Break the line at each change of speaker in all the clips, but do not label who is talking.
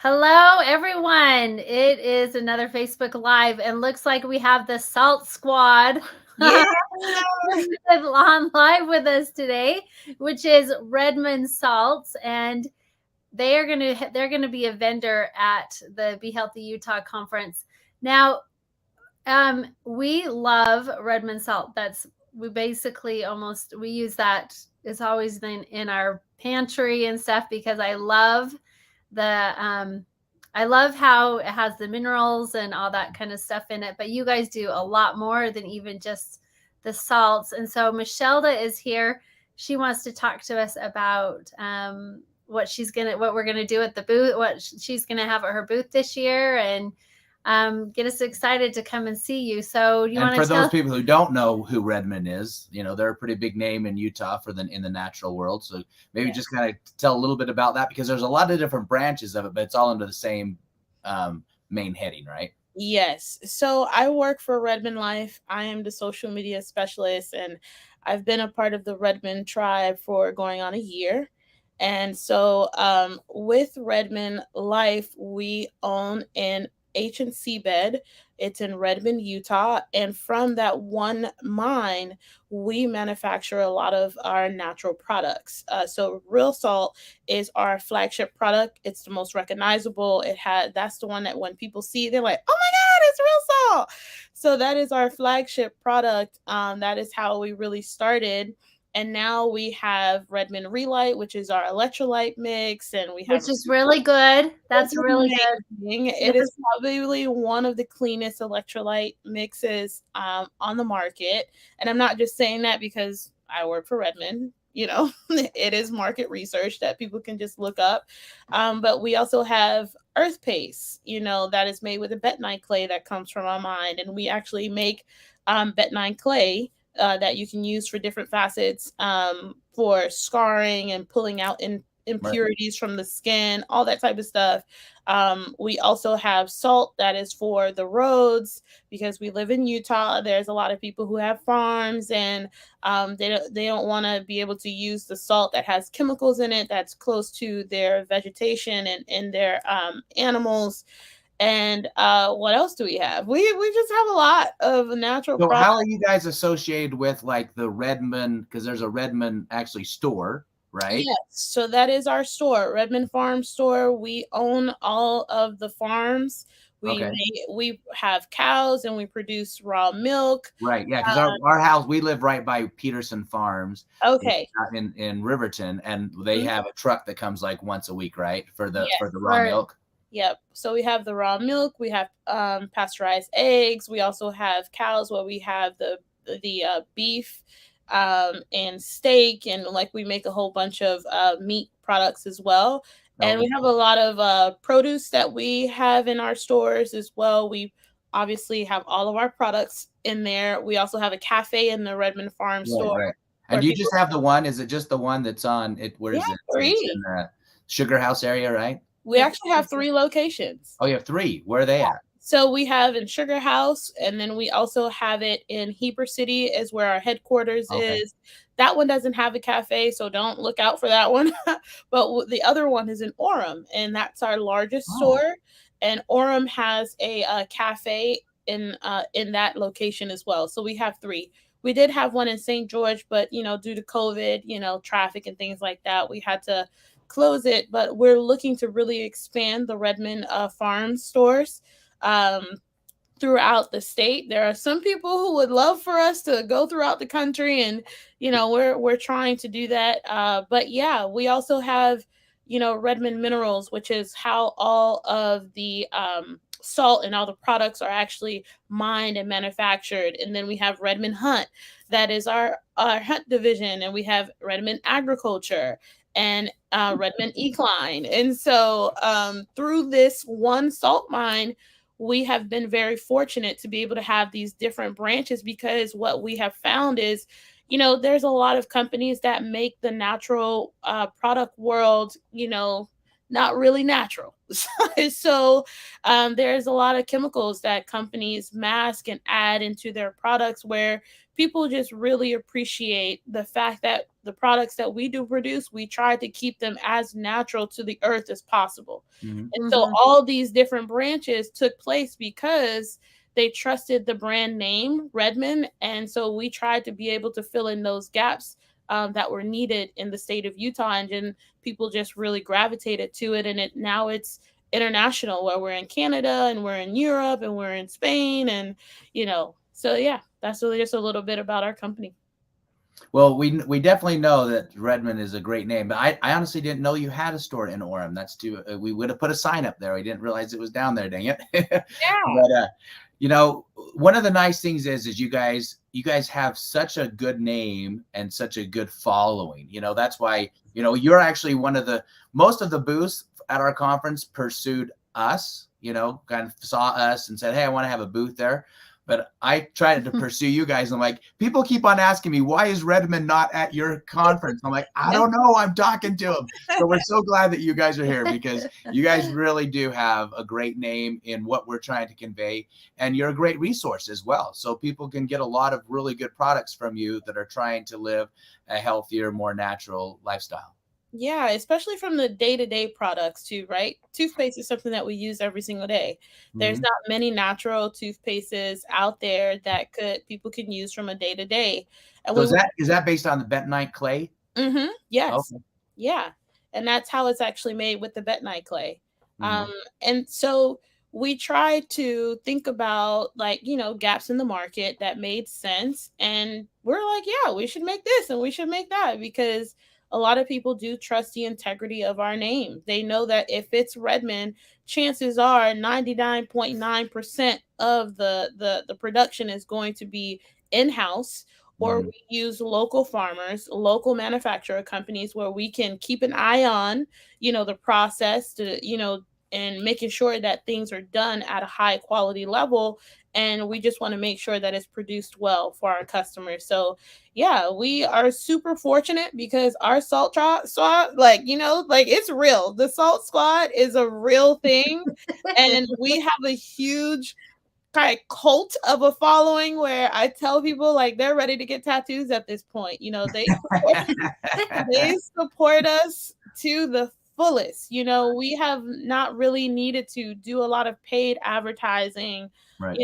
Hello, everyone. It is another Facebook Live, and looks like we have the Salt Squad
Yeah.
on live with us today, which is Redmond Salts, and they're gonna be a vendor at the Be Healthy Utah conference. Now, we love Redmond Salt. We basically almost we use that. It's always been in our pantry and stuff because the I love how it has the minerals and all that kind of stuff in it, but you guys do a lot more than even just the salts. And so Michelda is here. She wants to talk to us about what we're gonna do at the booth, what she's gonna have at her booth this year, and get us excited to come and see you. So you
And
want
for
to tell?
those people who don't know who Redmond is, they're a pretty big name in Utah in the natural world. So maybe just kind of tell a little bit about that, because there's a lot of different branches of it, but it's all under the same main heading, right?
Yes. So I work for Redmond Life. I am the social media specialist, and I've been a part of the Redmond tribe for going on a year. And so with Redmond Life, we own an H&C bed. It's in Redmond, Utah. And from that one mine, we manufacture a lot of our natural products. So Real Salt is our flagship product. It's the most recognizable. That's the one that when people see, they're like, "Oh my God, it's Real Salt!" So that is our flagship product. That is how we really started. And now we have Redmond Relight, which is our electrolyte mix, and we have
Which is really good. That's
it's
really good.
amazing. It
Yes.
is probably one of the cleanest electrolyte mixes on the market. And I'm not just saying that because I work for Redmond. It is market research that people can just look up. But we also have Earth Paste, that is made with a bentonite clay that comes from our mine. And we actually make bentonite clay that you can use for different facets, for scarring and pulling out impurities from the skin, all that type of stuff. We also have salt that is for the roads, because we live in Utah. There's a lot of people who have farms, and they don't want to be able to use the salt that has chemicals in it that's close to their vegetation and their animals. And what else do we have? We just have a lot of natural
So
products.
how are you guys associated with like the Redmond? Because there's a Redmond actually store, right?
Yes, so that is our store, Redmond Farm Store. We own all of the farms.
Okay.
We have cows, and we produce raw milk.
Right. Yeah. Because our house, we live right by Peterson Farms. It's
Okay.
out in Riverton, and they
Mhm.
have a truck that comes like once a week, right? For the
Yes.
raw milk.
Yep. So we have the raw milk. We have pasteurized eggs. We also have cows where we have the beef, and steak, and like we make a whole bunch of meat products as well. And
Okay.
we have a lot of produce that we have in our stores as well. We obviously have all of our products in there. We also have a cafe in the Redmond Farm
Right,
store
right. And
where
do you
people.
just have the one? Is it just the one that's on it? Where
Yeah,
is it? It's in
three.
the Sugar House area, right?
We
Yep.
actually have three locations.
Oh, you have three. Where are they at?
So we have in Sugar House, and then we also have it in Heber City, is where our headquarters
Okay.
is. That one doesn't have a cafe, so don't look out for that one. But the other one is in Orem, and that's our largest
Oh,
store. And Orem has a cafe in that location as well. So we have three. We did have one in St. George, but due to COVID, traffic and things like that, we had to close it. But we're looking to really expand the Redmond farm stores um, throughout the state. There are some people who would love for us to go throughout the country, and we're trying to do that. But yeah, we also have Redmond Minerals, which is how all of the salt and all the products are actually mined and manufactured. And then we have Redmond Hunt, that is our hunt division, and we have Redmond Agriculture and Redmond Equine. And so through this one salt mine, we have been very fortunate to be able to have these different branches, because what we have found is, there's a lot of companies that make the natural product world, not really natural. So there's a lot of chemicals that companies mask and add into their products, where people just really appreciate the fact that the products that we do produce, we try to keep them as natural to the earth as possible.
Mhm.
And so all these different branches took place because they trusted the brand name Redmond. And so we tried to be able to fill in those gaps that were needed in the state of Utah. And then people just really gravitated to it. And now it's international, where we're in Canada and we're in Europe and we're in Spain. And, so yeah, that's really just a little bit about our company.
Well, we definitely know that Redmond is a great name, but I honestly didn't know you had a store in Orem. That's too. We would have put a sign up there. We didn't realize it was down there. Dang it!
Yeah.
But one of the nice things is you guys have such a good name and such a good following. That's why you're actually one of the most of the booths at our conference pursued us. Kind of saw us and said, "Hey, I want to have a booth there." But I tried to pursue you guys. And I'm like, people keep on asking me, why is Redmond not at your conference? I'm like, I don't know. I'm talking to him. So we're so glad that you guys are here, because you guys really do have a great name in what we're trying to convey. And you're a great resource as well. So people can get a lot of really good products from you that are trying to live a healthier, more natural lifestyle.
Yeah, especially from the day-to-day products too, right? Toothpaste is something that we use every single day. There's not many natural toothpastes out there that people can use from a day-to-day. And
So is that based on the bentonite clay?
Yes.
Okay.
Yeah. And that's how it's actually made, with the bentonite clay.
Mhm.
And so we try to think about, like, gaps in the market that made sense. And we're like, yeah, we should make this and we should make that, because a lot of people do trust the integrity of our name. They know that if it's Redmond, chances are 99.9% of the production is going to be in-house, or we use local farmers, local manufacturer companies, where we can keep an eye on, the process to, and making sure that things are done at a high quality level. And we just want to make sure that it's produced well for our customers. So yeah, we are super fortunate because our squad, like, it's real. The salt squad is a real thing. And we have a huge kind of cult of a following, where I tell people, like, they're ready to get tattoos at this point. They support us to the fullest. We have not really needed to do a lot of paid advertising,
Right.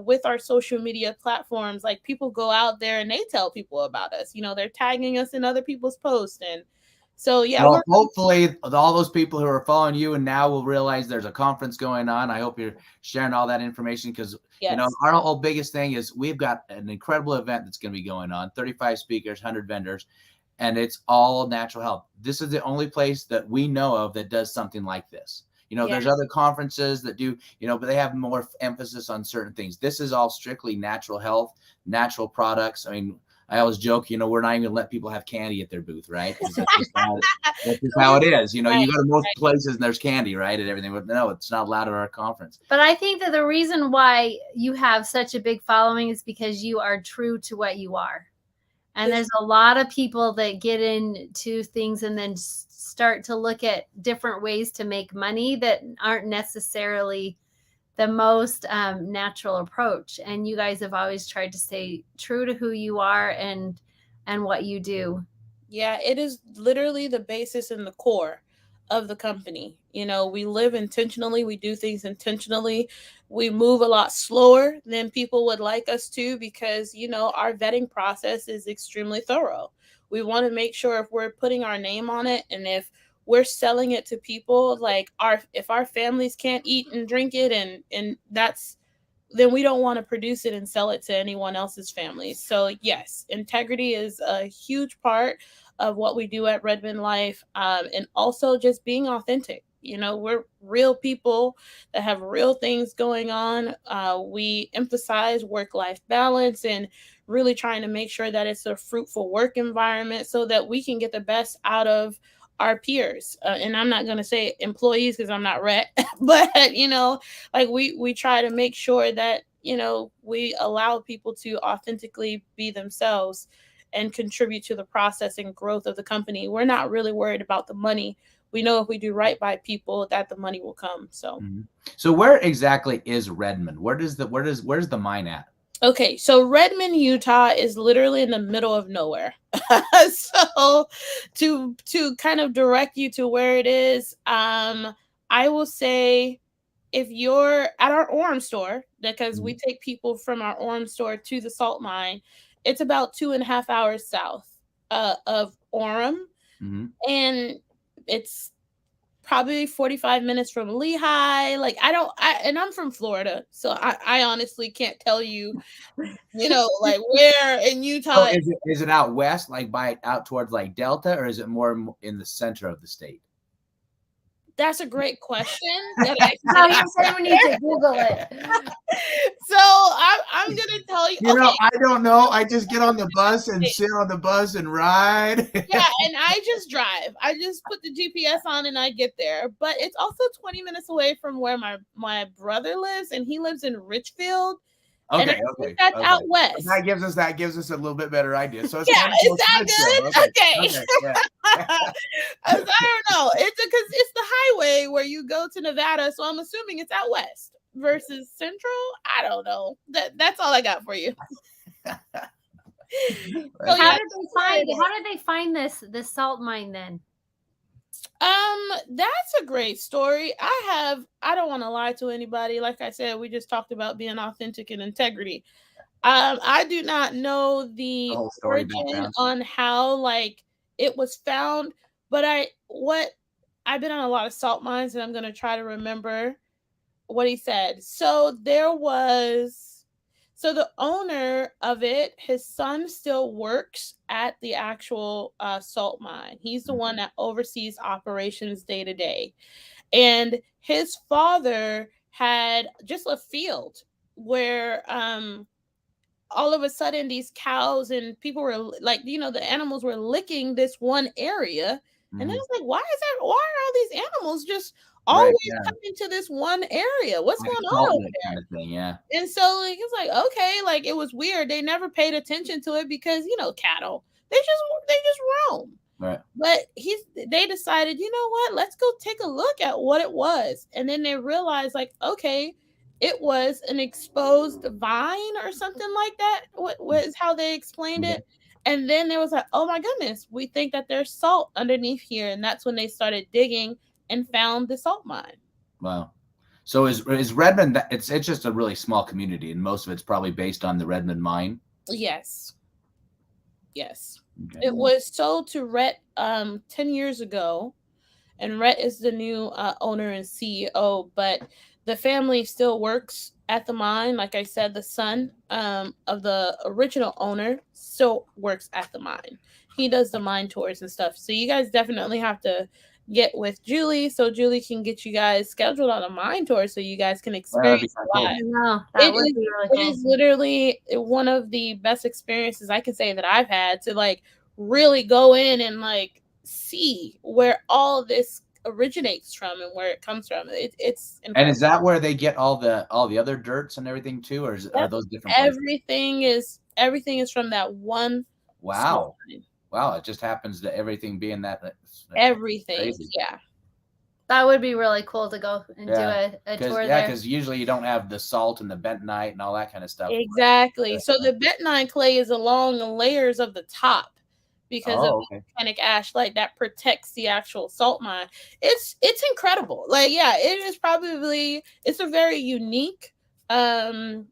With our social media platforms. Like, people go out there and they tell people about us. They're tagging us in other people's posts. And so, yeah.
Well, hopefully all those people who are following you and now will realize there's a conference going on. I hope you're sharing all that information, because our whole biggest thing is we've got an incredible event that's going to be going on, 35 speakers, 100 vendors, and it's all natural health. This is the only place that we know of that does something like this. There's other conferences that do, but they have more emphasis on certain things. This is all strictly natural health, natural products. I mean, I always joke, we're not even going to let people have candy at their booth, right? That's just how it is. You go to most places and there's candy, right, and everything. But no, it's not allowed at our conference.
But I think that the reason why you have such a big following is because you are true to what you are. And there's a lot of people that get into things and then start to look at different ways to make money that aren't necessarily the most natural approach. And you guys have always tried to stay true to who you are and what you do.
Yeah, it is literally the basis and the core of the company. We live intentionally, we do things intentionally. We move a lot slower than people would like us to, because, our vetting process is extremely thorough. We want to make sure if we're putting our name on it, and if we're selling it to people, like, if our families can't eat and drink it, and then we don't want to produce it and sell it to anyone else's family. So yes, integrity is a huge part of what we do at Redmond Life, and also just being authentic. We're real people that have real things going on. We emphasize work-life balance and really trying to make sure that it's a fruitful work environment so that we can get the best out of our peers. And I'm not going to say employees because I'm not Rhett, but, like, we try to make sure that, we allow people to authentically be themselves and contribute to the process and growth of the company. We're not really worried about the money. We know if we do right by people, that the money will come. So,
So where exactly is Redmond? Where's the mine at?
Okay, so Redmond, Utah is literally in the middle of nowhere. So to kind of direct you to where it is, I will say if you're at our Orem store, because we take people from our Orem store to the salt mine, it's about 2.5 hours south of Orem, and it's probably 45 minutes from Lehigh. Like and I'm from Florida, so I honestly can't tell you, like where in Utah.
So is it out west, like out towards like Delta, or is it more in the center of the state?
That's a great question.
No, you said we need to Google it.
So I'm gonna tell you.
I don't know. I just get on the bus and sit on the bus and ride.
Yeah, and I just drive. I just put the GPS on and I get there. But it's also 20 minutes away from where my brother lives, and he lives in Richfield.
Okay,
that's out west.
That gives us a little bit better idea. So it's
is that good? Okay.
Yeah.
I don't know. It's because it's the highway where you go to Nevada, so I'm assuming it's out west versus central. I don't know. That's all I got for you.
So how did they find this salt mine then?
That's a great story. I don't want to lie to anybody. Like I said, we just talked about being authentic and integrity. I do not know the origin on how it was found, but I've been on a lot of salt mines, and I'm going to try to remember what he said. So the owner of it, his son still works at the actual salt mine. He's the one that oversees operations day to day. And his father had just a field where all of a sudden these cows and people were the animals were licking this one area. And then it's like, why are all these animals just always coming to this one area? What's going on over there?
Kind of thing, yeah.
And so it's like, okay, it was weird. They never paid attention to it because cattle, they just roam.
Right.
But they decided, you know what? Let's go take a look at what it was. And then they realized, okay, it was an exposed vine or something like that. What was how they explained it. And then there was oh my goodness, we think that there's salt underneath here. And that's when they started digging and found the salt mine. Wow.
So is Redmond, it's just a really small community, and most of it's probably based on the Redmond mine?
Yes. Okay. It was sold to Rhett 10 years ago, and Rhett is the new owner and CEO, but the family still works at the mine. Like I said, the son of the original owner still works at the mine. He does the mine tours and stuff. So you guys definitely have to get with Julie so Julie can get you guys scheduled on a mine tour so you guys can experience live. It is literally one of the best experiences I can say that I've had to really go in and see where all this originates from and where it comes from. It's incredible.
And is that where they get all the other dirts and everything too, or are those different
places? Everything is from that one.
Wow. It just happens to everything being that
everything
crazy.
Yeah,
that would be really cool to go and do a tour there.
Because usually you don't have the salt and the bentonite and all that kind of stuff.
Exactly. So the bentonite clay is along the layers of the top because of the volcanic ash that protects the actual salt mine. It's incredible. It is probably, it's a very unique mine.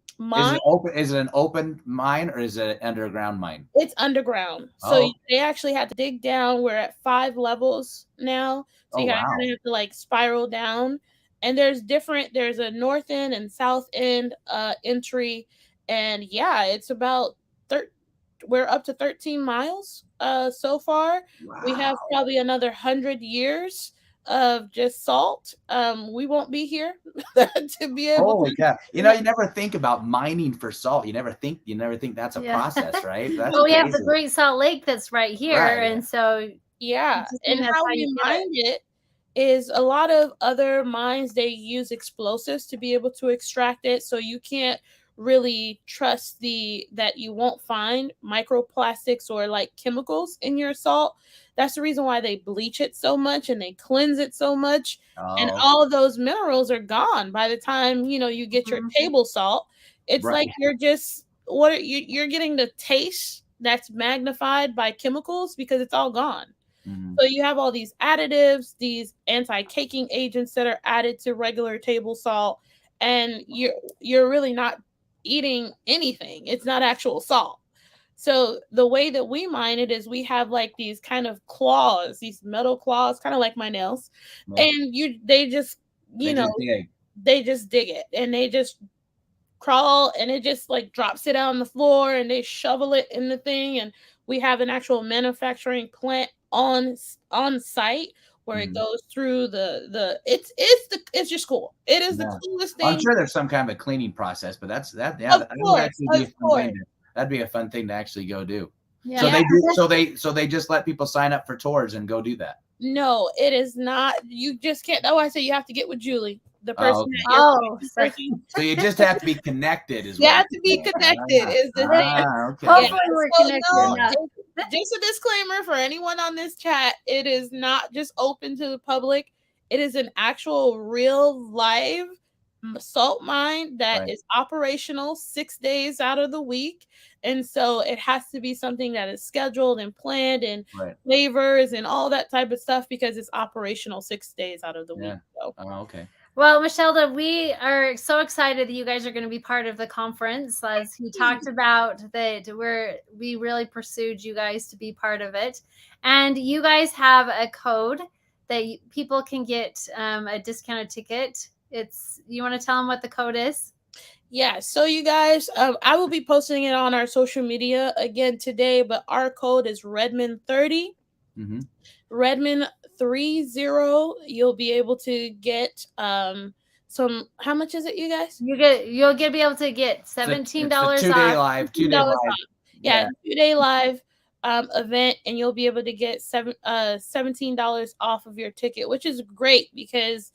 Is it an open mine or is it an underground mine?
It's underground. So they actually had to dig down. We're at 5 levels now. So you kind of have to spiral down. And there's a north end and south end entry. And it's about we're up to 13 miles so far. Wow. We have probably another 100 years of just salt. We won't be here to be able
Holy cow. You never think about mining for salt. You never think that's a process, right? That's
we have the Great Salt Lake that's right here. And so
and how we mine it is a lot of other mines, they use explosives to be able to extract it, so you can't really trust that you won't find microplastics or chemicals in your salt. That's the reason why they bleach it so much and they cleanse it so much. And all of those minerals are gone by the time you get your table salt. It's you're just you're getting the taste that's magnified by chemicals because it's all gone. So you have all these additives, these anti-caking agents that are added to regular table salt, and you're really not eating anything. It's not actual salt. So the way that we mine it is we have like these kind of claws, these metal claws, kind of like my nails, and they just they just dig it and they just crawl and it just like drops it out on the floor and they shovel it in the thing, and we have an actual manufacturing plant on site where it goes through it's just cool. It is the coolest thing.
I'm sure there's some kind of a cleaning process, but that would actually be a fun thing. That'd be a fun thing to actually go do. Yeah. So they just let people sign up for tours and go do that.
No, it is not. You just can't. That's why I say you have to get with Julie, the person.
So you just have to be connected.
You have to be connected. Is the thing.
Okay.
Hopefully we're connected.
Just a disclaimer for anyone on this chat: it is not just open to the public. It is an actual real live salt mine that is operational 6 days out of the week, and so it has to be something that is scheduled and planned and flavors and all that type of stuff because it's operational 6 days out of the week. So.
Okay.
Well, Michelda, we are so excited that you guys are going to be part of the conference. As he talked about, that we really pursued you guys to be part of it, and you guys have a code that people can get a discounted ticket. You want to tell them what the code is?
Yeah, so you guys, I will be posting it on our social media again today, but our code is Redmond 30. Redmond 30. You'll be able to get some. How much is it, you guys?
You'll be able to get $17 off.
2-day live. 2-day live.
Yeah, 2-day live event, and you'll be able to get $17 off of your ticket, which is great because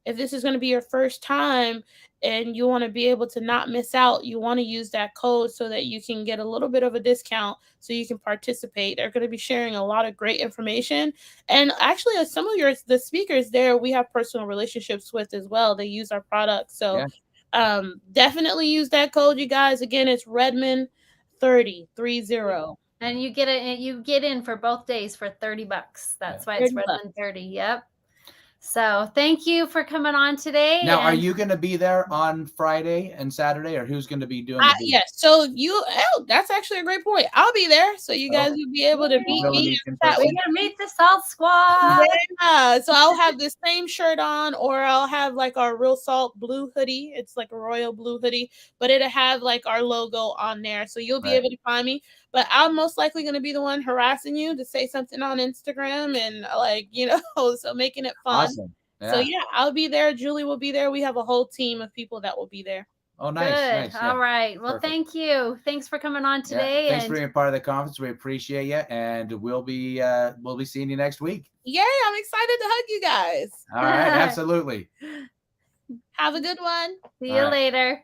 if this is going to be your first time and you want to be able to not miss out, you want to use that code so that you can get a little bit of a discount so you can participate. They're going to be sharing a lot of great information. And actually, some of the speakers there, we have personal relationships with as well. They use our products. So definitely use that code, you guys. Again, it's Redmond 30.
And you get in for both days for $30. That's why it's Redmond 30. Yep. So thank you for coming on today.
Now, are you going to be there on Friday and Saturday, or who's going to be doing the booth?
Yes. So that's actually a great point. I'll be there, so you guys will be able to meet me.
We're going to meet the Salt Squad.
Yeah. So I'll have the same shirt on, or I'll have like our Real Salt blue hoodie. It's like a royal blue hoodie, but it'll have like our logo on there, so you'll be able to find me. But I'm most likely going to be the one harassing you to say something on Instagram and so making it fun.
Awesome. Yeah.
So I'll be there. Julie will be there. We have a whole team of people that will be there.
Oh, nice.
Good.
Nice.
All right. Well, thank you. Thanks for coming on today.
Thanks for being part of the conference. We appreciate you, and we'll be seeing you next week.
Yay! I'm excited to hug you guys.
All right. Absolutely.
Have a good one.
See you later.